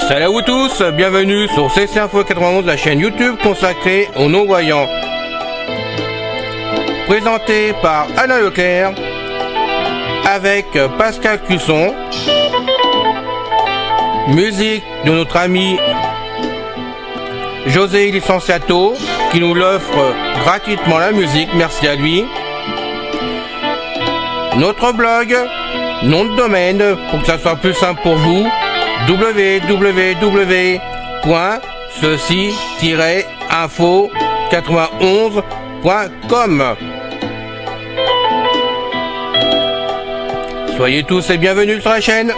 Salut à vous tous, bienvenue sur CC Info 91, la chaîne YouTube consacrée aux non-voyants. Présenté par Alain Leclerc, avec Pascal Cusson, musique de notre ami José Licenciato, qui nous l'offre gratuitement la musique, merci à lui. Notre blog, nom de domaine, pour que ça soit plus simple pour vous, www.ceci-info91.com. Soyez tous et bienvenus sur la chaîne.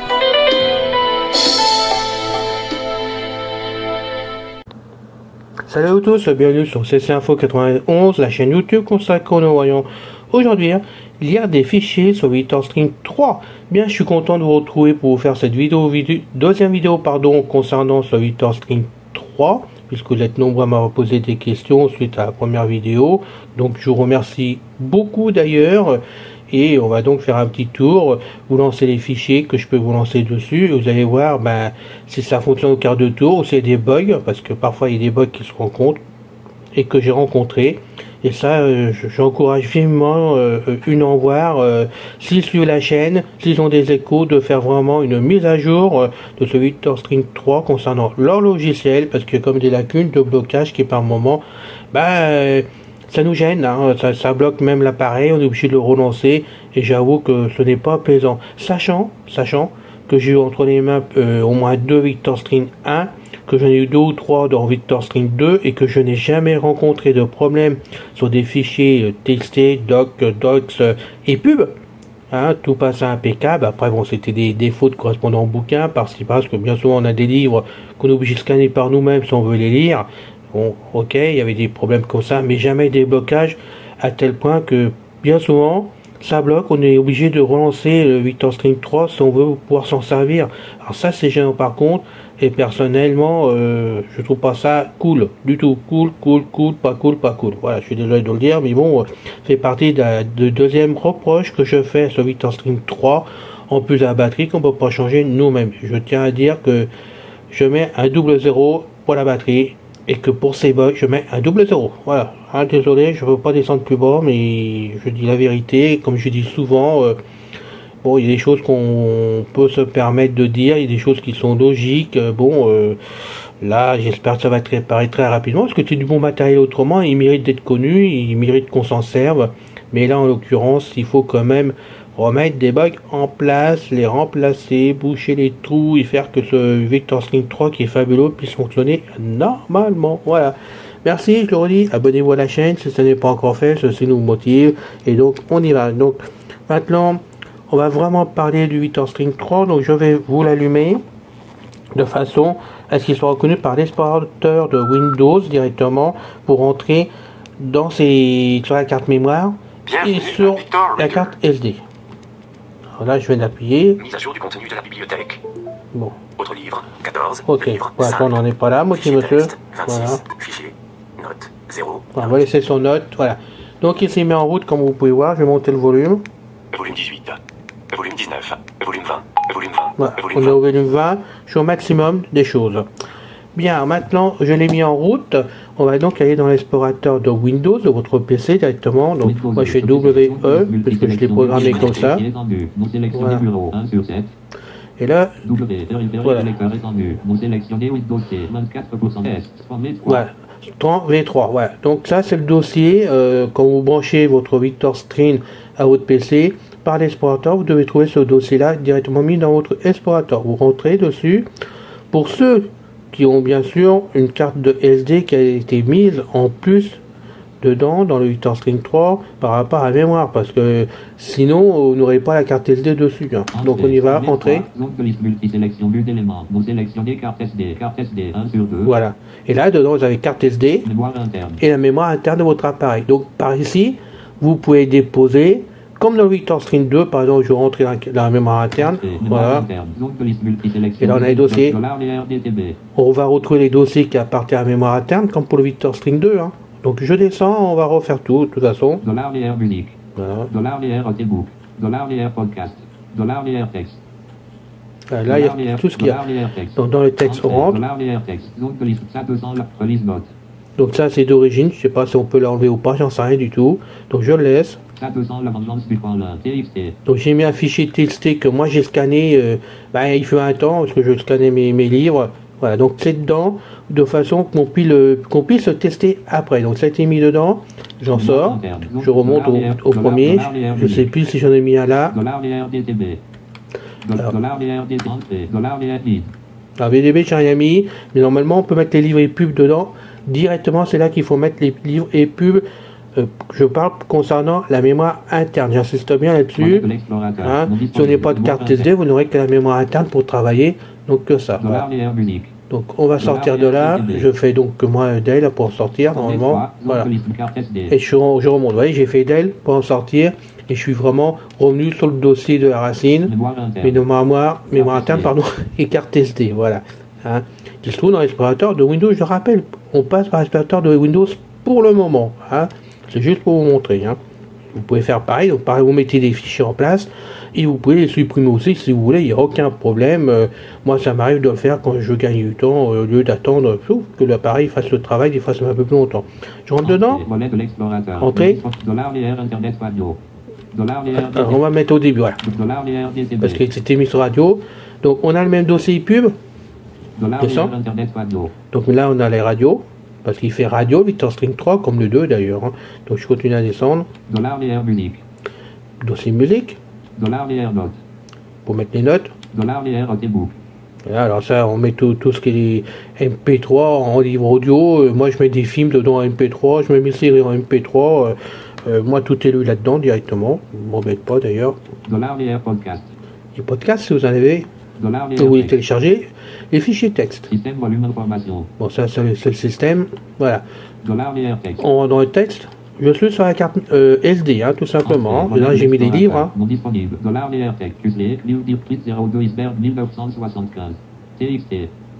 Salut à tous, bienvenue sur CC Info 91, la chaîne YouTube consacrée aux non-voyants. Aujourd'hui, lire des fichiers sur VictorString 3. Bien, je suis content de vous retrouver pour vous faire cette deuxième vidéo concernant ce VictorString 3, puisque vous êtes nombreux à m'avoir posé des questions suite à la première vidéo. Donc je vous remercie beaucoup d'ailleurs. Et on va donc faire un petit tour, vous lancer les fichiers que je peux vous lancer dessus. Et vous allez voir si ça fonctionne au quart de tour ou c'est des bugs, parce que parfois il y a des bugs qui se rencontrent et que j'ai rencontrés. Et ça, j'encourage vivement une en voir, s'ils suivent la chaîne, s'ils ont des échos, de faire vraiment une mise à jour de ce VictorString 3 concernant leur logiciel, parce qu'il y a comme des lacunes de blocage qui par moment, ça nous gêne, hein, ça bloque même l'appareil, on est obligé de le relancer, et j'avoue que ce n'est pas plaisant. Sachant que j'ai eu entre les mains au moins 2 VictorString 1, que j'en ai eu 2 ou 3 dans VictorString 2 et que je n'ai jamais rencontré de problème sur des fichiers TXT, doc, docs et pub. Hein, tout passe impeccable. Après bon, c'était des défauts de correspondant au bouquin parce que bien souvent on a des livres qu'on est obligé de scanner par nous-mêmes si on veut les lire. Bon, ok, il y avait des problèmes comme ça, mais jamais des blocages à tel point que bien souvent ça bloque, on est obligé de relancer le VictorString 3 si on veut pouvoir s'en servir. Alors ça c'est gênant par contre, et personnellement je trouve pas ça cool du tout. Cool, pas cool. Voilà, je suis désolé de le dire, mais bon, c'est partie de deuxième reproche que je fais sur VictorString 3, en plus de la batterie qu'on peut pas changer nous-mêmes. Je tiens à dire que je mets un double 0 pour la batterie, et que pour ces bugs, je mets un double 0. Voilà. Ah, désolé, je veux pas descendre plus bas, mais je dis la vérité. Comme je dis souvent, bon, il y a des choses qu'on peut se permettre de dire, il y a des choses qui sont logiques. Là, j'espère que ça va être réparé très rapidement, parce que c'est du bon matériel autrement, il mérite d'être connu, il mérite qu'on s'en serve. Mais là, en l'occurrence, il faut quand même remettre des bugs en place, les remplacer, boucher les trous et faire que ce VictorString 3 qui est fabuleux puisse fonctionner normalement. Voilà. Merci, je le redis, abonnez-vous à la chaîne si ce n'est pas encore fait, ceci nous motive. Et donc, on y va. Donc, maintenant, on va vraiment parler du VictorString 3. Donc, je vais vous l'allumer de façon à ce qu'il soit reconnu par l'explorateur de Windows directement pour entrer sur la carte mémoire et sur la carte SD. Là, je vais l'appuyer. Mise à jour du contenu de la bibliothèque. Bon. Autre livre, 14. Ok. Livre, voilà, 5, on n'en est pas là, monsieur. 26, voilà. Fichier, note, 0. Voilà, on va laisser son note. Voilà. Donc, il s'est mis en route, comme vous pouvez voir. Je vais monter le volume. Volume 18. Volume 19. Volume 20. Volume 20. Voilà. On est au volume 20. Je suis au maximum des choses. Bien, maintenant, je l'ai mis en route. On va donc aller dans l'explorateur de Windows, de votre PC directement. Donc, moi, je fais WE, parce que je l'ai programmé comme ça. Voilà. Et là, voilà. Voilà. V3, voilà. Donc ça, c'est le dossier. Quand vous branchez votre VictorString à votre PC, par l'explorateur, vous devez trouver ce dossier-là directement mis dans votre explorateur. Vous rentrez dessus. Pour ceux qui ont bien sûr une carte de SD qui a été mise en plus dedans dans le VictorString 3 par rapport à la mémoire, parce que sinon on n'aurait pas la carte SD dessus. Hein. Donc on y va, entrer. Voilà. Et là dedans vous avez carte SD et la mémoire interne de votre appareil. Donc par ici vous pouvez déposer comme dans le Victor Stream 2, par exemple, je vais rentrer dans la mémoire interne. Voilà. Et là, on a les dossiers. On va retrouver les dossiers qui appartiennent à la mémoire interne, comme pour le Victor Stream 2. Hein. Donc, je descends, on va refaire tout, de toute façon. Voilà. Podcast. Texte. Là, il y a tout ce qu'il y a. Donc, dans le texte, on rentre. Donc, ça, c'est d'origine. Je ne sais pas si on peut l'enlever ou pas, j'en sais rien du tout. Donc, je le laisse. Donc, j'ai mis un fichier TXT que moi j'ai scanné il fait un temps, parce que je scannais mes livres. Voilà, donc c'est dedans, de façon qu'on puisse le tester après. Donc, ça a été mis dedans. J'en sors. Je remonte au premier. Je ne sais plus si j'en ai mis un là. Alors, VDB, j'ai rien mis, mais normalement on peut mettre les livres et pubs dedans directement. C'est là qu'il faut mettre les livres et pubs. Je parle concernant la mémoire interne, j'insiste bien là-dessus. Hein, si on n'est pas de carte SD, vous n'aurez que la mémoire interne pour travailler, donc que ça. Voilà. Donc on va sortir de là. Je fais donc moi Dell pour sortir normalement. Voilà. Et je remonte. Vous voyez, j'ai fait Dell pour en sortir. Et je suis vraiment revenu sur le dossier de la racine, mémoire interne, pardon, et carte SD, voilà. Hein, qui se trouve dans l'explorateur de Windows, je rappelle, on passe par l'explorateur de Windows pour le moment. Hein, c'est juste pour vous montrer. Hein. Vous pouvez faire pareil, donc pareil, vous mettez des fichiers en place, et vous pouvez les supprimer aussi si vous voulez, il n'y a aucun problème. Moi, ça m'arrive de le faire quand je gagne du temps, au lieu d'attendre que l'appareil fasse le travail, des fois ça met un peu plus longtemps. Je rentre dedans, entrée. Alors, on va mettre au début, voilà. Parce que c'était mis sur radio. Donc on a le même dossier pub. Donc là on a les radios. Parce qu'il fait radio, Victor String 3, comme le 2 d'ailleurs. Hein. Donc je continue à descendre. Dossier musique. Pour mettre les notes. Voilà, alors ça, on met tout ce qui est MP3 en livre audio. Moi je mets des films dedans en MP3. Je mets mes séries en MP3. Moi, tout est lu là-dedans directement. Ne m'embête pas d'ailleurs. Les podcasts, si vous en avez, vous les téléchargez. Les fichiers texte. Bon, ça, c'est le système. Voilà. On va dans le texte. Je suis sur la carte SD, hein, tout simplement. Là, j'ai mis des livres. Hein.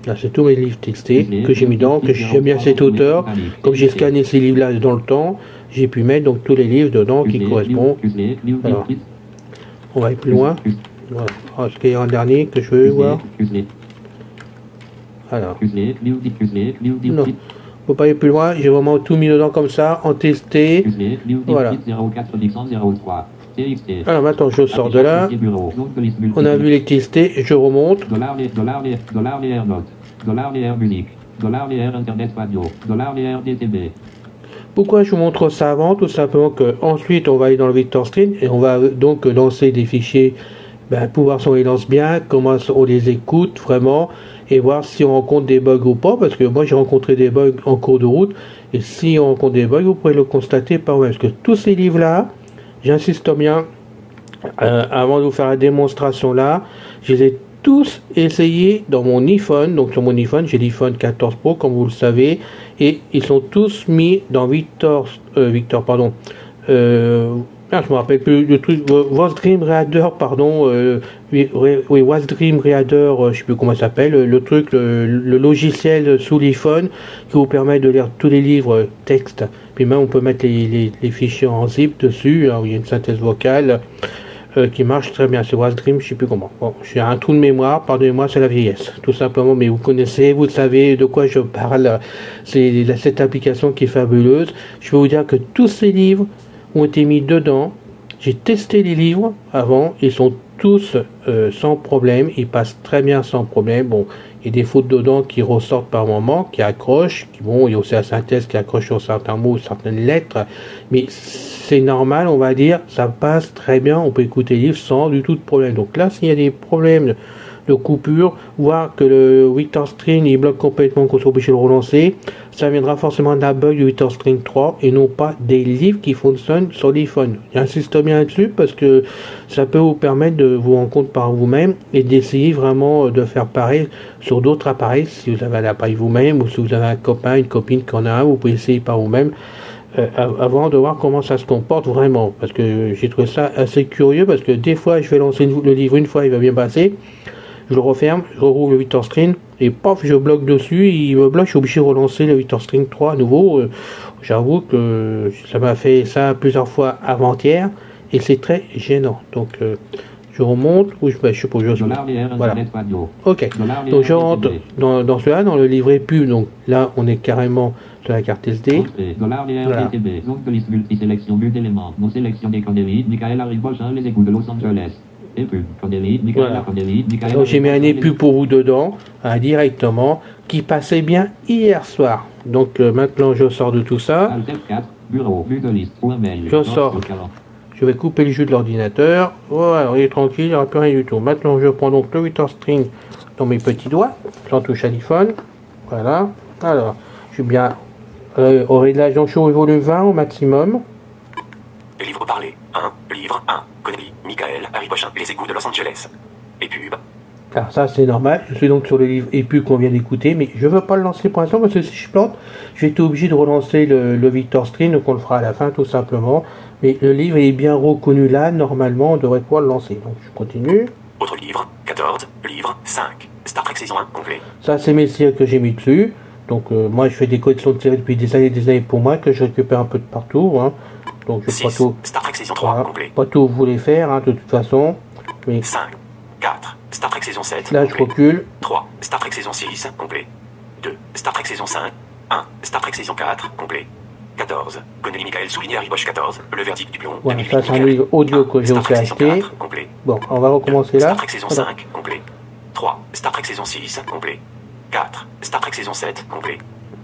Là, c'est tous mes livres textés que j'ai mis dedans, que j'aime bien cet auteur. Comme j'ai scanné ces livres-là dans le temps, j'ai pu mettre donc tous les livres dedans qui correspondent. Alors, on va aller plus loin. Voilà. Alors, ce qu'il y a un dernier que je veux voir. Alors. Non. Faut pas aller plus loin. J'ai vraiment tout mis dedans comme ça, en testé. Voilà. Alors maintenant je sors de là. On a vu les testés, je remonte. Pourquoi je vous montre ça avant? Tout simplement que ensuite on va aller dans le Victor Stream et on va donc lancer des fichiers pour voir si on les lance bien, comment on les écoute vraiment et voir si on rencontre des bugs ou pas, parce que moi j'ai rencontré des bugs en cours de route et si on rencontre des bugs vous pourrez le constater par vous-même, parce que tous ces livres là, j'insiste bien, avant de vous faire la démonstration là, je les ai tous essayés dans mon iPhone. Donc sur mon iPhone, j'ai l'iPhone 14 Pro comme vous le savez, et ils sont tous mis dans je me rappelle plus le truc, WasDream Reader, pardon, WasDream Reader, je sais plus comment ça s'appelle, le truc, le logiciel sous l'iPhone qui vous permet de lire tous les livres texte. Puis même on peut mettre les fichiers en zip dessus, alors il y a une synthèse vocale qui marche très bien. C'est WasDream, je sais plus comment. Bon, j'ai un trou de mémoire, pardonnez-moi, c'est la vieillesse, tout simplement, mais vous connaissez, vous savez de quoi je parle. C'est cette application qui est fabuleuse. Je vais vous dire que tous ces livres ont été mis dedans. J'ai testé les livres avant, ils sont tous sans problème, ils passent très bien sans problème. Bon, il y a des fautes dedans qui ressortent par moment, qui accrochent, il y a aussi la synthèse qui accroche sur certains mots, certaines lettres, mais c'est normal, on va dire, ça passe très bien, on peut écouter les livres sans du tout de problème. Donc là, s'il y a des problèmes de coupure, voire que le Victor Stream il bloque complètement, qu'on soit obligé de le relancer, ça viendra forcément d'un bug du Victor Stream 3 et non pas des livres qui fonctionnent sur l'iPhone. J'insiste bien là-dessus parce que ça peut vous permettre de vous rendre compte par vous-même et d'essayer vraiment de faire pareil sur d'autres appareils. Si vous avez un appareil vous-même ou si vous avez un copain, une copine qui en a un, vous pouvez essayer par vous-même. avant de voir comment ça se comporte vraiment, parce que j'ai trouvé ça assez curieux, parce que des fois je vais lancer le livre une fois, il va bien passer, je le referme, je rouvre le Victor String et paf, je bloque dessus, il me bloque, je suis obligé de relancer le Victor String 3 à nouveau. J'avoue que ça m'a fait ça plusieurs fois avant-hier et c'est très gênant. Donc je remonte ou je sais pas, je voilà. Ok. Donc je rentre dans cela, dans le livret pub. Donc là, on est carrément sur la carte SD. Voilà. Donc de liste multisélection, but d'éléments, non sélectionné Candélie, Michael Arribochin, les égouts de Los Angeles. Et pub, Candélie, Michael Candélie, Michael. Donc j'ai mis un épu pour vous dedans, directement, qui passait bien hier soir. Donc maintenant je sors de tout ça. Je sors. Je vais couper le jus de l'ordinateur. Voilà, il est tranquille, il n'y aura plus rien du tout. Maintenant, je prends donc le Victor String dans mes petits doigts, sans touche à l'iPhone. Voilà. Alors, je suis bien au réglage en chaud et volume 20 au maximum. Livre parlé. 1. Livre 1. Connelly, Michael, Arribochin, les égouts de Los Angeles. Et pub. Alors ça, c'est normal. Je suis donc sur le livre et pub qu'on vient d'écouter, mais je ne veux pas le lancer pour l'instant parce que si je plante, je vais être obligé de relancer le Victor String, donc on le fera à la fin tout simplement. Mais le livre est bien reconnu là, normalement on devrait pouvoir le lancer. Donc je continue. Autre livre, 14, livre 5, Star Trek saison 1 complet. Ça c'est mes séries que j'ai mis dessus. Donc moi je fais des collections de séries depuis des années pour moi, que je récupère un peu de partout. Hein. Donc je 6, pas tout. Star Trek saison 3 Voilà, complet. pas tout vous voulez faire, hein, de toute façon. Mais 5, 4, Star Trek saison 7 là je complet. recule. 3, Star Trek saison 6 complet. 2, Star Trek saison 5, 1, Star Trek saison 4 complet. 14, Connelly Michael souligné Arriboche 14, le verdict du plomb. Voilà, ça c'est un livre audio que j'ai aussi acheté. Bon, on va recommencer là. Star Trek saison 5 complet. 3, Star Trek saison 6 complet. 4, Star Trek saison 7 complet.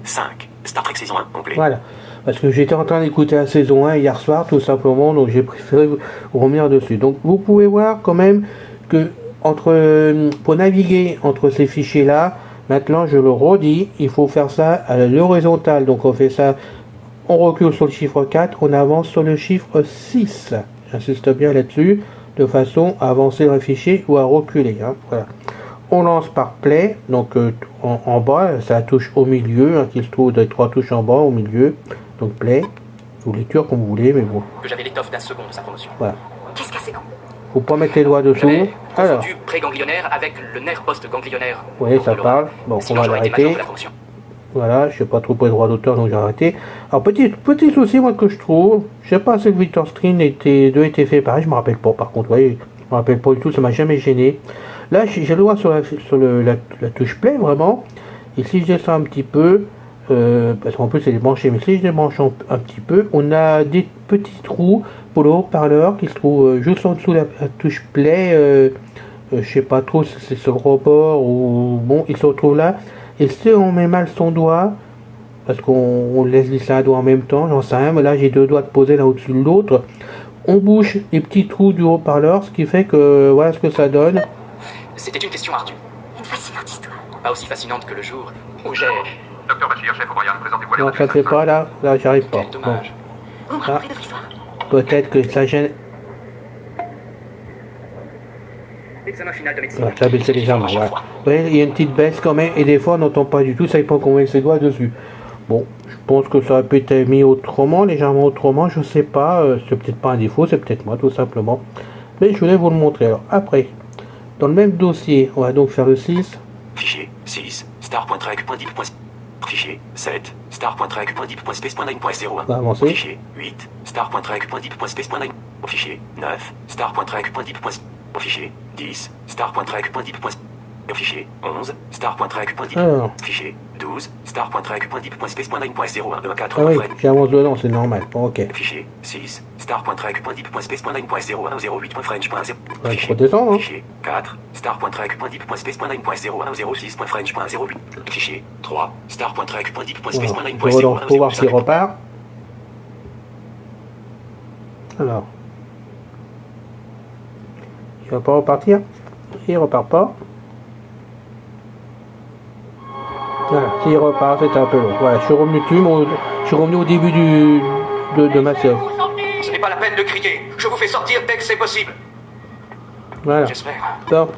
5, Star Trek saison 1 complet. Voilà, parce que j'étais en train d'écouter la saison 1 hier soir tout simplement, donc j'ai préféré revenir dessus. Donc vous pouvez voir quand même que pour naviguer entre ces fichiers là, maintenant je le redis, il faut faire ça à l'horizontale. Donc on fait ça, on recule sur le chiffre 4, on avance sur le chiffre 6. J'insiste bien là-dessus, de façon à avancer dans le fichier ou à reculer. Hein. Voilà. On lance par play, donc en bas, c'est la touche au milieu, hein, qui se trouve des 3 touches en bas au milieu. Donc play, vous lecture comme vous voulez, mais bon. Que j'avais l'étoffe d'un second de sa promotion. Voilà. Qu'est-ce que c'est non? Faut pas mettre les doigts dessous. J'avais Alors, confondu pré-ganglionnaire avec le nerf post-ganglionnaire. oui, ça parle. Bon, on Sinon, va j'aurais été l'arrêter. major de la promotion. Voilà, je sais pas trop pour les droits d'auteur, donc j'ai arrêté. Alors, petit souci, moi, que je trouve, je sais pas si le Victor String était fait pareil, je me rappelle pas, par contre, voyez, je me rappelle pas du tout, ça m'a jamais gêné. Là, j'ai le doigt sur la touche play, vraiment, et si je descends un petit peu, parce qu'en plus, elle est branchée, mais si je débranche un petit peu, on a des petits trous pour le haut-parleur qui se trouve juste en dessous de la touche play, je sais pas trop si c'est sur le rebord ou bon, il se retrouve là. Et si on met mal son doigt, parce qu'on laisse glisser un doigt en même temps, j'en sais rien, mais là j'ai 2 doigts de poser l'un au-dessus de l'autre, on bouche les petits trous du haut-parleur, ce qui fait que voilà ce que ça donne. C'était une question ardue. Une fascinante histoire. Pas aussi fascinante que le jour où j'ai... Docteur Bachir, chef O'Brien, présentez-vous à Non, ça ne fait pas là, j'arrive pas. Quel Bon, dommage. Vous me Ah. rappelez votre histoire? peut-être que ça gêne. L'examen final de médecine. Voilà, ça a baissé légèrement. Voilà. Ouais, il y a une petite baisse quand même, et des fois on n'entend pas du tout, ça dépend qu'on met ses doigts dessus. Bon, je pense que ça aurait pu être mis autrement, légèrement autrement, je sais pas, c'est peut-être pas un défaut, c'est peut-être moi tout simplement. Mais je voulais vous le montrer. Alors après, dans le même dossier, on va donc faire le 6. Fichier 6, star.trek.dip. Fichier 7, star.trek.dip.space.9.0. On va avancer. Fichier 8, star.trek.dip.space.9. Fichier 9, star.trek.dip. Fichier 10, star.trek.dip. Fichier 11, star.trek.dip. Alors. Fichier 12, star.trek.dip.space.9.0. 1, 2, 4, Ah oui, 1, j'avance dedans, c'est normal. Bon, ok. Fichier 6, star.trek.dip.space.9.0. 108.french.0. Ouais, je redescends, hein. Fichier 4, star.trek.dip.space.9.0. 106.french.08. Fichier 3, Voilà. star.trek.dip.space.9.0. Je relance pour voir s'il repart. Alors. Il va pas repartir. Il repart pas. Voilà, s'il repart, c'est un peu long. Voilà, je suis revenu dessus, je suis revenu au début de ma série. Ce n'est pas la peine de crier. Je vous fais sortir dès que c'est possible. Voilà. J'espère. Donc,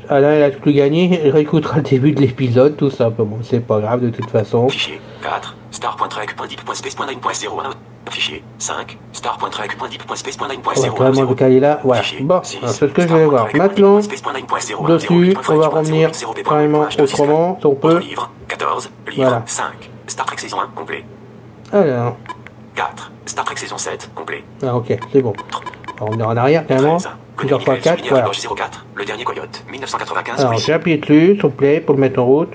Alain, il a tout gagné. Il réécoutera le début de l'épisode, tout simplement. C'est pas grave, de toute façon. Fichier 4, Star.trek.deep.space.9.01. Fichier 5. Star.trek.deep.space.9.01. On va carrément le caler là. Voilà. Bon, c'est ce que je vais voir. Maintenant, dessus, on va revenir carrément autrement, si on peut. Livre 14. Livre Voilà. 5. Star Trek saison 1 complet. Alors, 4. Star Trek saison 7 complet. ah, ok, c'est bon. On va revenir en arrière carrément. 13. Plusieurs fois 4, voilà. 04. Le dernier coyote. 1995. Alors, j'ai appuyé dessus, s'il vous plaît, pour le mettre en route.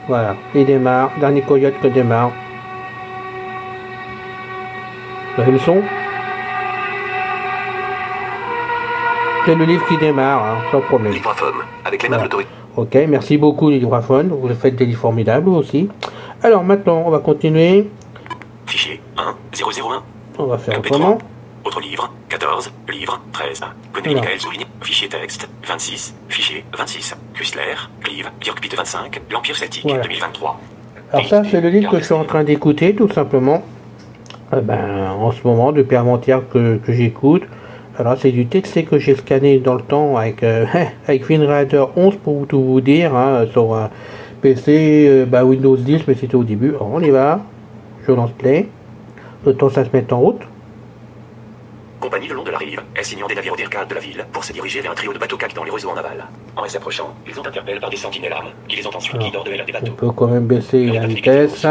Voilà, il démarre. Dernier coyote que démarre. Vous avez le son? C'est le livre qui démarre, hein, sans problème. Livraphone. Avec l'aimable autorité. Ok, merci beaucoup les livraphones. Vous faites des livres formidables aussi. Alors maintenant, on va continuer. Fichier 1. 001. On va faire MP3. autrement. Autre livre 14. Livre 13. Connaît Alors. Michael souligne. Fichier texte 26. Fichier 26. Chrysler. Clive. Björkpit 25. L'Empire Celtique Voilà. 2023. Alors ça, c'est le livre que je suis en train d'écouter, tout simplement. En ce moment, depuis avant-hier que j'écoute. Alors c'est du TXT que j'ai scanné dans le temps avec avec WinRider 11 pour tout vous dire, hein, sur un PC Windows 10, mais c'était au début. Alors, on y va. Je lance play. Le temps ça se met en route. Compagnie le long de la rive, elle signant des navires d'Ircade de la ville pour se diriger vers un trio de bateaux CAC dans les réseaux en aval. En s'approchant, ils ont interpellé par des sentinelles armes, qui les ont ensuite guidés hors de l'aile des On bateaux. peut quand même baisser la vitesse,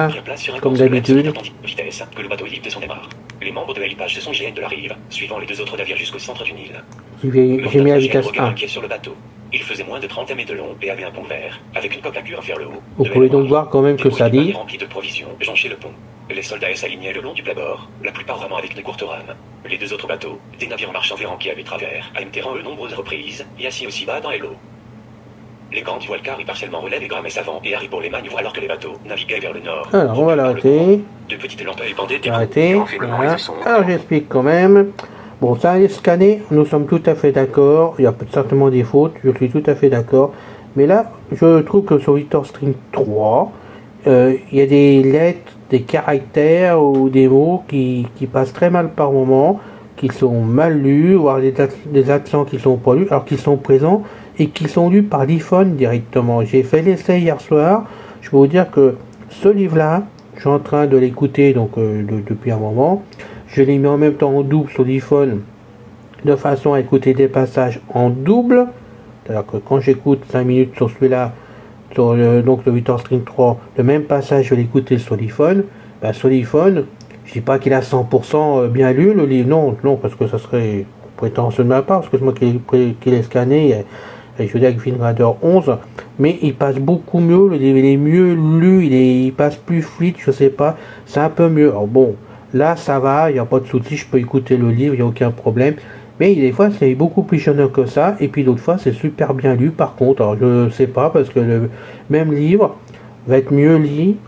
comme d'habitude. Vitesse que le bateau évite de son démarre. Les membres de l'équipage se sont GN de la rive, suivant les deux autres navires jusqu'au centre du Nil. J'ai mis la vitesse 1. Inquiet sur le bateau. Il faisait moins de 30 mètres de long et avait un pont vert, avec une coque à cuir vers le haut. Vous pouvez donc voir quand même que ça dit. Remplis de provisions jonchaient le pont. Les soldats s'alignaient le long du plat-bord, la plupart vraiment avec de courtes rames. Les deux autres bateaux, des navires marchands verrants qui avaient travers, à eux nombreuses reprises, et assis aussi bas dans les lots. Les grands du Walcar y partiellement relèvent et grammaient avant et Haribo les manœuvres alors que les bateaux naviguaient vers le nord. Alors on va l'arrêter. De petites lampes pendaient des Arrêtez. Voilà. Alors j'explique quand même. Bon, ça est scanné, nous sommes tout à fait d'accord. Il y a certainement des fautes, je suis tout à fait d'accord. Mais là, je trouve que sur VictorString 3, il y a des lettres, des caractères ou des mots qui passent très mal par moment, qui sont mal lus, voire des accents qui sont pas lus, alors qu'ils sont présents et qui sont lus par l'iPhone directement. J'ai fait l'essai hier soir. Je peux vous dire que ce livre-là, je suis en train de l'écouter donc depuis un moment. Je l'ai mis en même temps en double sur l'iPhone de façon à écouter des passages en double. C'est-à-dire que quand j'écoute 5 minutes sur celui-là, sur donc le VictorString 3, le même passage, je vais l'écouter sur l'iPhone. Sur l'iPhone, je dis pas qu'il a 100% bien lu le livre. Non, parce que ça serait prétentieux de ma part, parce que c'est moi qui l'ai scanné. Et je veux dire avec WinRider 11, mais il passe beaucoup mieux, le livre il est mieux lu, il passe plus fluide, je sais pas, c'est un peu mieux. Alors bon, là ça va, il n'y a pas de souci, je peux écouter le livre, il n'y a aucun problème. Mais des fois c'est beaucoup plus jeune que ça, et puis d'autres fois c'est super bien lu par contre. Alors je sais pas, parce que le même livre va être mieux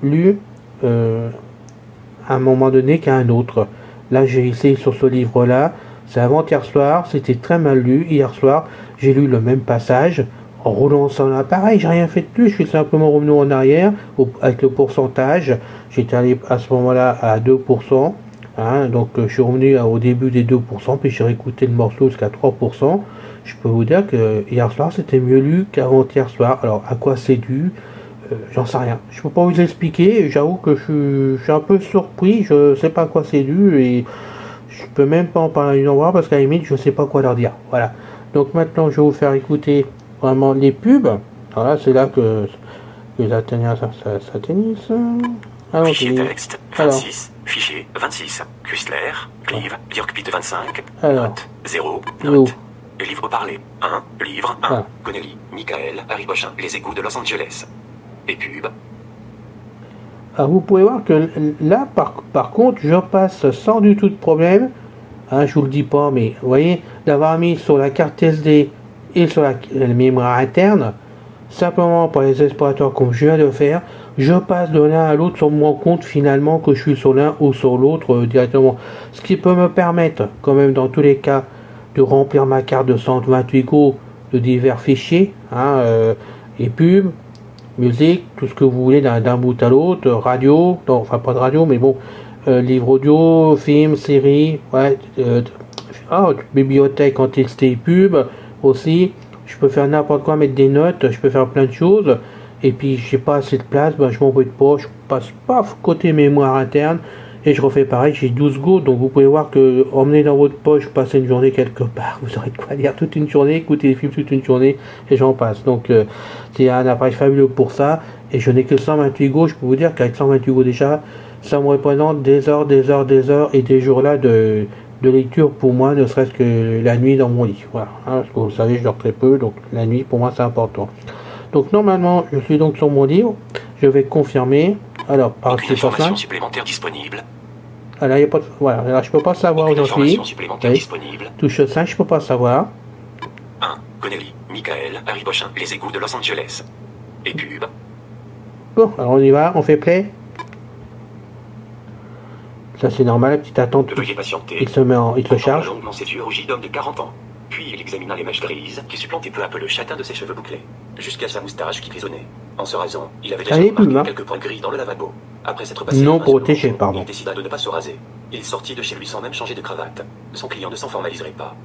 lu à un moment donné qu'à un autre. Là j'ai essayé sur ce livre là, c'est avant-hier soir, c'était très mal lu. Hier soir j'ai lu le même passage en relançant l'appareil, j'ai rien fait de plus, je suis simplement revenu en arrière avec le pourcentage. J'étais allé à ce moment-là à 2%, hein, donc je suis revenu au début des 2%, puis j'ai réécouté le morceau jusqu'à 3%. Je peux vous dire que hier soir c'était mieux lu qu'avant-hier soir. Alors à quoi c'est dû, j'en sais rien. Je peux pas vous expliquer, j'avoue que je suis un peu surpris, je sais pas à quoi c'est dû, et je peux même pas en parler à une endroit parce qu'à la limite je sais pas quoi leur dire. Voilà. Donc maintenant je vais vous faire écouter vraiment les pubs. Alors là c'est là que ça s'atténisse. Alors, fichier texte 26, fichier 26, Chrysler, Clive, Björkpit 25, note 0, note. Livre parlé 1, livre 1, Connelly, Michael, Harry Bochin, les égouts de Los Angeles. Et pub. Alors vous pouvez voir que là par contre je passe sans du tout de problème, hein, je vous le dis pas, mais vous voyez, d'avoir mis sur la carte SD et sur la mémoire interne, simplement par les explorateurs comme je viens de faire, je passe de l'un à l'autre sans me rendre compte finalement que je suis sur l'un ou sur l'autre directement, ce qui peut me permettre quand même dans tous les cas de remplir ma carte de 128 Go de divers fichiers, hein, et pubs, musique, tout ce que vous voulez d'un bout à l'autre, radio, non, enfin pas de radio, mais bon, livre audio, film, série, ouais, bibliothèque en texte et pub aussi. Je peux faire n'importe quoi, mettre des notes, je peux faire plein de choses. et puis j'ai pas assez de place, ben, je m'embête pas, je passe paf côté mémoire interne et je refais pareil, j'ai 12 Go, donc vous pouvez voir que emmener dans votre poche, passer une journée quelque part, vous aurez de quoi lire toute une journée, écouter des films toute une journée et j'en passe. Donc c'est un appareil fabuleux pour ça, et je n'ai que 128 Go, je peux vous dire qu'avec 128 Go déjà, ça me représente des heures et des jours là de lecture pour moi, ne serait-ce que la nuit dans mon lit. Voilà, hein, parce que vous savez, je dors très peu, donc la nuit pour moi c'est important. Donc normalement, je suis donc sur mon livre, je vais confirmer. Alors, par Aucune information simple. supplémentaire disponible. Alors, il y a pas de... Voilà, alors je peux pas savoir où Aucune j'en suis. information supplémentaire Oui. disponible. Touche 5, je peux pas savoir. 1. Connelly, Michael, Harry Bochin, les égouts de Los Angeles. Et pub. Bon, alors on y va, on fait play. Ça c'est normal, la petite attente. Veuillez patienter. Il se charge. Longuement ses yeux rougis d'homme de 40 ans. Puis il examina les mèches grises qui supplantaient peu à peu le châtain de ses cheveux bouclés, jusqu'à sa moustache qui grisonnait. En se rasant, il avait déjà Allez, remarqué plus, hein. quelques points gris dans le lavabo. Après s'être passé Non la main sur le protégé, menton, pardon. il décida de ne pas se raser. Il sortit de chez lui sans même changer de cravate. Son client ne s'en formaliserait pas.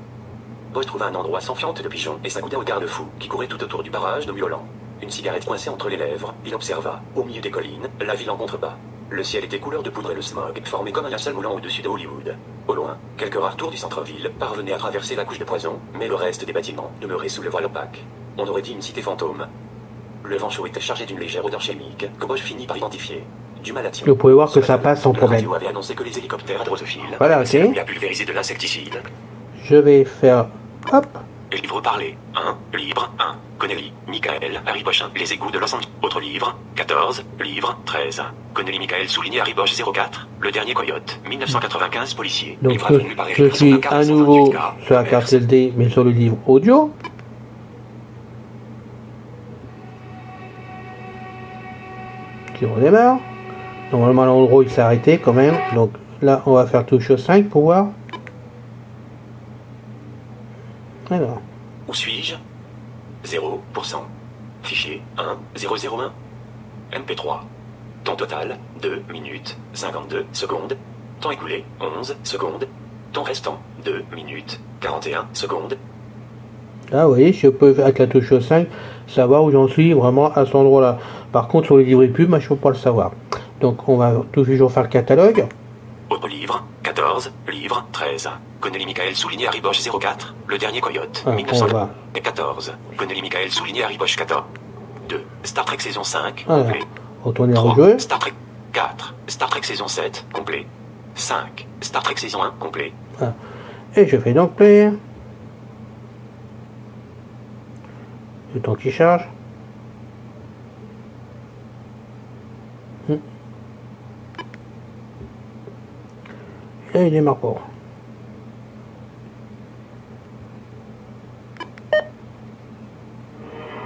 Bosch trouva un endroit sans fiente de pigeons et s'accoudait au garde-fou qui courait tout autour du barrage de Miolan. Une cigarette coincée entre les lèvres, il observa, au milieu des collines, la ville en contrebas. Le ciel était couleur de poudre et le smog formait comme un linceul moulant au-dessus de Hollywood. Au loin, quelques rares tours du centre-ville parvenaient à traverser la couche de poison, mais le reste des bâtiments demeurait sous le voile opaque. On aurait dit une cité fantôme. Le vent chaud était chargé d'une légère odeur chimique que Bosch finit par identifier. Du malathion. Vous pouvez voir que ça passe sans La problème. radio avait annoncé que les hélicoptères à drosophile Voilà, avaient ok. mis à pulvériser de l'insecticide. Je vais faire... Hop. Et livre parlé. 1. Livre 1. Connelly, Michael, Harry Bochin, les égouts de Los Angeles. Autre livre. 14. Livre 13. Connelly, Michael, souligné Harry Bosch 04. Le dernier coyote. 1995, policier. Donc Livre avenu par je Eric suis Sonaka, à nouveau 138K. sur la carte SD, mais sur le livre audio. Qui redémarre. Normalement l'endroit il s'est arrêté quand même. Donc là on va faire touche 5 pour voir. Alors. Où suis-je 0%. Fichier 1001. MP3. Temps total 2 minutes 52 secondes. Temps écoulé 11 secondes. Temps restant 2 minutes 41 secondes. Là, vous voyez, je peux, avec la touche 5, savoir où j'en suis vraiment à cet endroit-là. Par contre, sur les livres et pubs, moi, je ne peux pas le savoir. Donc, on va toujours faire le catalogue. Autre livre, 14, livre 13. Connelly Michael souligné Harry Bosch 04, le dernier coyote, Ah, on 1914. Connelly Michael souligné Harry Bosch 14. 2. Star Trek saison 5, Alors, complet. retourner à 3. rejouer. Star Trek 4. Star Trek saison 7, complet. 5. Star Trek saison 1, complet. Voilà. Et je fais donc play. Le temps qui charge. Et il démarre pas.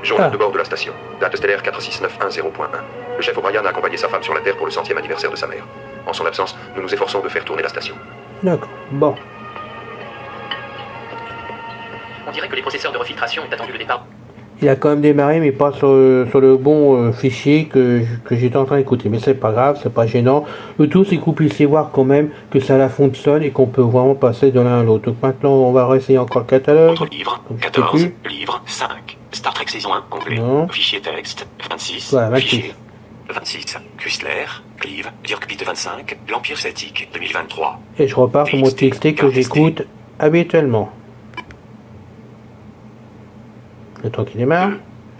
Journal Ah. de bord de la station. Date stellaire 4691.1. Le chef O'Brien a accompagné sa femme sur la Terre pour le 100e anniversaire de sa mère. En son absence, nous nous efforçons de faire tourner la station. D'accord. Bon. On dirait que les processeurs de refiltration ont attendu le départ. Il a quand même démarré, mais pas sur le bon fichier que j'étais en train d'écouter. Mais c'est pas grave, c'est pas gênant. Le tout, c'est que vous puissiez voir quand même que ça la fonctionne et qu'on peut vraiment passer de l'un à l'autre. Donc maintenant, on va réessayer encore le catalogue. Autre livre, Donc, je peux 14, plus. livre 5. Star Trek saison 1, complet. Non. Fichier texte, 26. Voilà, 26. Fichier 26. Chrysler, Clive, Dirk Pitt 25, l'Empire Celtique, 2023. Et je repars sur mon TXT que j'écoute habituellement. Le temps qui démarre.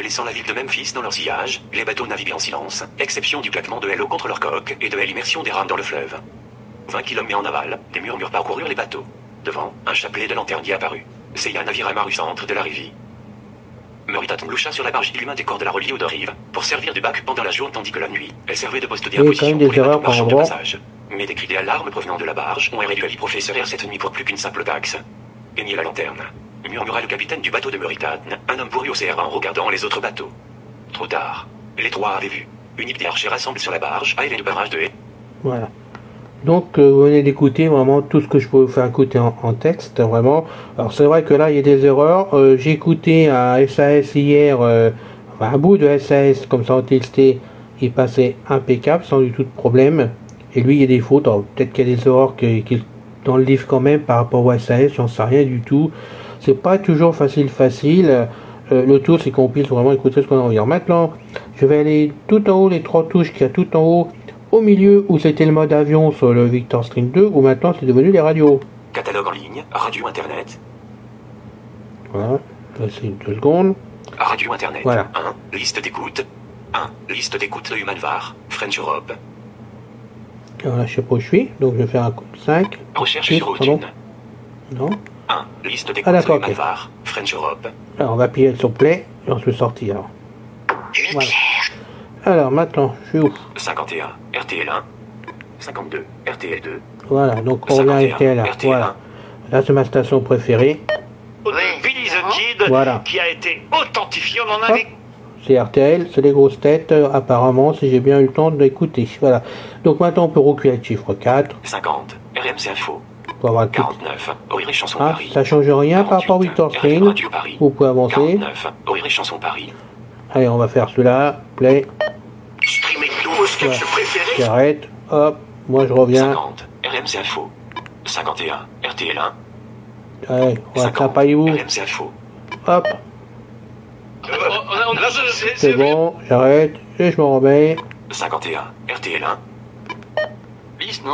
Laissant la ville de Memphis dans leur sillage, les bateaux naviguaient en silence, exception du claquement de l'eau contre leur coque et de l'immersion des rames dans le fleuve. 20 km en aval, des murmures parcoururent les bateaux. Devant, un chapelet de lanternes y apparut. C'est un navire amarré au centre de la rivière. Murita loucha sur la barge illumin des cordes de la reliée aux deux rives, pour servir de bac pendant la journée tandis que la nuit, elle servait de poste Il y a quand d'opposition même des pour les erreurs bateaux par marchands de endroit. passage. Mais des cris d'alarme provenant de la barge ont réduit l'avis professionnel cette nuit pour plus qu'une simple taxe. Éteignez la lanterne, murmura le capitaine du bateau de Muritan, un homme bourru au CR en regardant les autres bateaux. Trop tard. Les trois avaient vu. Une équipe d'archers rassemblée sur la barge, à élever le barrage de haie. Voilà. Donc vous venez d'écouter vraiment tout ce que je peux vous faire écouter en texte, vraiment. Alors c'est vrai que là il y a des erreurs. J'ai écouté un SAS hier, enfin, un bout de SAS comme ça en TXT, il passait impeccable sans du tout de problème. Et lui il y a des fautes. Alors, peut-être qu'il y a des erreurs qui dans le livre quand même par rapport au SAS, j'en sais rien du tout. C'est pas toujours facile. Le tout c'est qu'on puisse vraiment écouter ce qu'on a envie. Alors maintenant, Je vais aller tout en haut, les 3 touches qu'il y a tout en haut, au milieu où c'était le mode avion sur le Victor Stream 2, où maintenant c'est devenu les radios. Catalogue en ligne, radio internet. Voilà, c'est 2 secondes. Radio internet. Voilà. 1. Liste d'écoute. 1. Liste d'écoute de Humanvar, French Europe. Voilà, je sais pas où je suis, donc je vais faire un 5. Recherche 6, sur Routine. Non. 1. Liste d'écoute Ah, de d'accord, ok. Humanvar, French Europe. Alors on va appuyer sur Play et on se sortir. Voilà. Alors maintenant, je suis où? 51. RTL 1. 52. RTL 2. Voilà, donc on revient à 51, RTL. RTL1. Voilà. Là c'est ma station préférée. Billy the Kid, Voilà. qui a été authentifié, on en avait... C'est RTL, c'est les grosses têtes, apparemment, si j'ai bien eu le temps d'écouter. Voilà. Donc maintenant on peut reculer le chiffre 4 50. RMC Info. pour avoir le tout. 49. Oire et Chanson Ah, Paris. ça change rien par rapport au 48, Victor RFM Stream. Radio Paris. Vous pouvez avancer. 49. Oire et Chanson Paris. Allez, on va faire celui-là. Play. Streamer tous vos sketchs préférés. J'arrête. Hop. Moi je reviens. 50. RMC Info. 51. RTL 1. Allez, on va 50. taper où? RMC Info. Hop. Là, C'est bon. J'arrête. Et je me remets. 51. RTL 1. Liste, non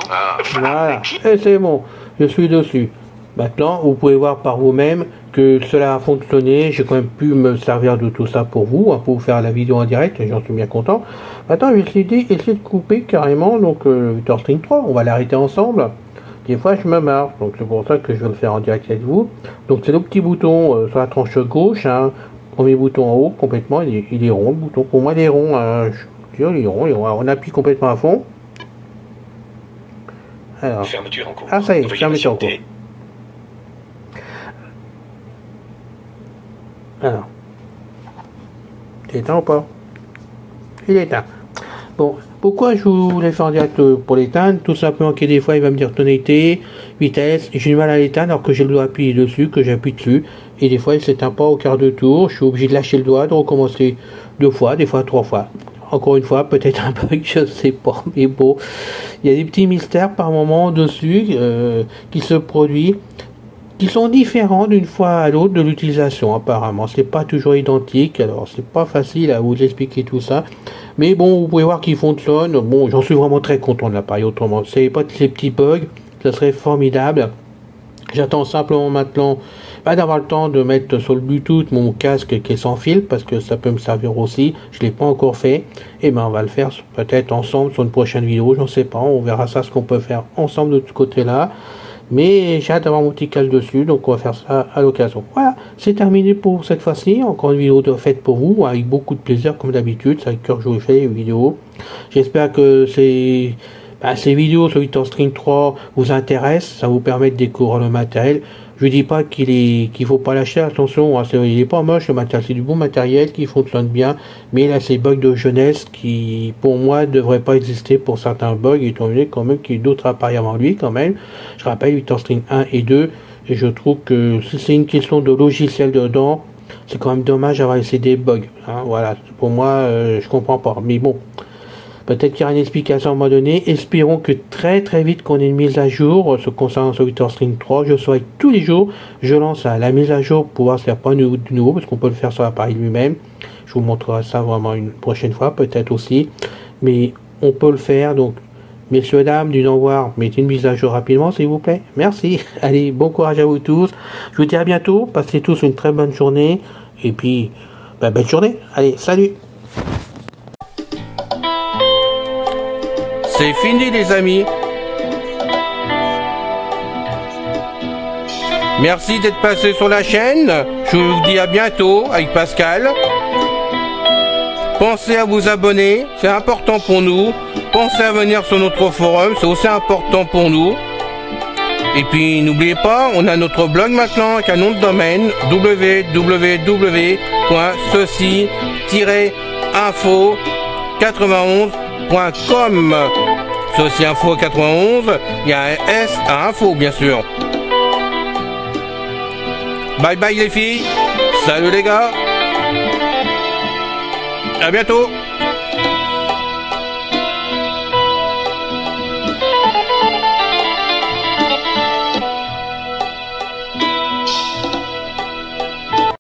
Voilà. Et c'est bon. Je suis dessus. Maintenant, vous pouvez voir par vous-même que cela a fonctionné. J'ai quand même pu me servir de tout ça pour vous, pour vous faire la vidéo en direct, et j'en suis bien content. Maintenant, je vais essayer de couper carrément donc Victor Stream 3. On va l'arrêter ensemble. Des fois, je me marre, donc c'est pour ça que je vais le faire en direct avec vous. Donc, c'est le petit bouton sur la tranche gauche. Premier bouton en haut, complètement. Il est rond, le bouton. Pour moi, il est rond. Il est rond. Alors, on appuie complètement à fond. Alors. Fermeture en cours. Ah, ça y est, Veuillez fermeture en patienter. cours. Alors. C'est éteint ou pas? Il est éteint. Bon, pourquoi je voulais faire en direct pour l'éteindre? Tout simplement que des fois il va me dire tonalité, vitesse, j'ai du mal à l'éteindre alors que j'ai le doigt appuyé dessus, que j'appuie dessus, et des fois il s'éteint pas au quart de tour, je suis obligé de lâcher le doigt, de recommencer 2 fois, des fois 3 fois. Encore une fois, peut-être un bug, je sais pas, mais bon, il y a des petits mystères par moment dessus qui se produisent, qui sont différents d'une fois à l'autre de l'utilisation apparemment. C'est pas toujours identique, alors c'est pas facile à vous expliquer tout ça. Mais bon, vous pouvez voir qu'il fonctionne. Bon, j'en suis vraiment très content de l'appareil autrement. C'est pas ces petits bugs, ça serait formidable. J'attends simplement maintenant d'avoir le temps de mettre sur le Bluetooth mon casque qui est sans fil, parce que ça peut me servir aussi. Je l'ai pas encore fait. Et ben on va le faire peut-être ensemble sur une prochaine vidéo, j'en sais pas. On verra ça, ce qu'on peut faire ensemble de ce côté-là. Mais j'ai hâte d'avoir mon petit casque dessus, donc on va faire ça à l'occasion. Voilà, c'est terminé pour cette fois-ci. Encore une vidéo faite pour vous, avec beaucoup de plaisir comme d'habitude. C'est avec cœur que je vous fais les vidéos. J'espère que ces vidéos sur Victor Stream 3 vous intéressent. Ça vous permet de découvrir le matériel. Je dis pas qu'il faut pas l'acheter, attention, il est pas moche le matériel, c'est du bon matériel qui fonctionne bien, mais il a ces bugs de jeunesse qui, pour moi, devraient pas exister pour certains bugs, étant donné quand même qu'il y a d'autres appareils avant lui quand même. Je rappelle Victor Stream 1 et 2, et je trouve que si c'est une question de logiciel dedans, c'est quand même dommage d'avoir laissé des bugs. Voilà, pour moi, je comprends pas, mais bon. Peut-être qu'il y aura une explication à un moment donné. Espérons que très vite qu'on ait une mise à jour concernant ce Victor Stream 3. Je souhaite tous les jours, je lance la mise à jour pour voir s'il n'y a pas du nouveau, parce qu'on peut le faire sur l'appareil lui-même. Je vous montrerai ça vraiment une prochaine fois, peut-être aussi. Mais on peut le faire, donc messieurs, dames, du devoir, mettez une mise à jour rapidement, s'il vous plaît. Merci. Allez, bon courage à vous tous. Je vous dis à bientôt. Passez tous une très bonne journée. Et puis, belle journée. Allez, salut. C'est fini les amis. Merci d'être passé sur la chaîne. Je vous dis à bientôt avec Pascal. Pensez à vous abonner, c'est important pour nous. Pensez à venir sur notre forum, c'est aussi important pour nous. Et puis n'oubliez pas, on a notre blog maintenant avec un nom de domaine www.ceci-info91.com. Ceci Info 91, il y a un S à Info bien sûr. Bye bye les filles, salut les gars, à bientôt.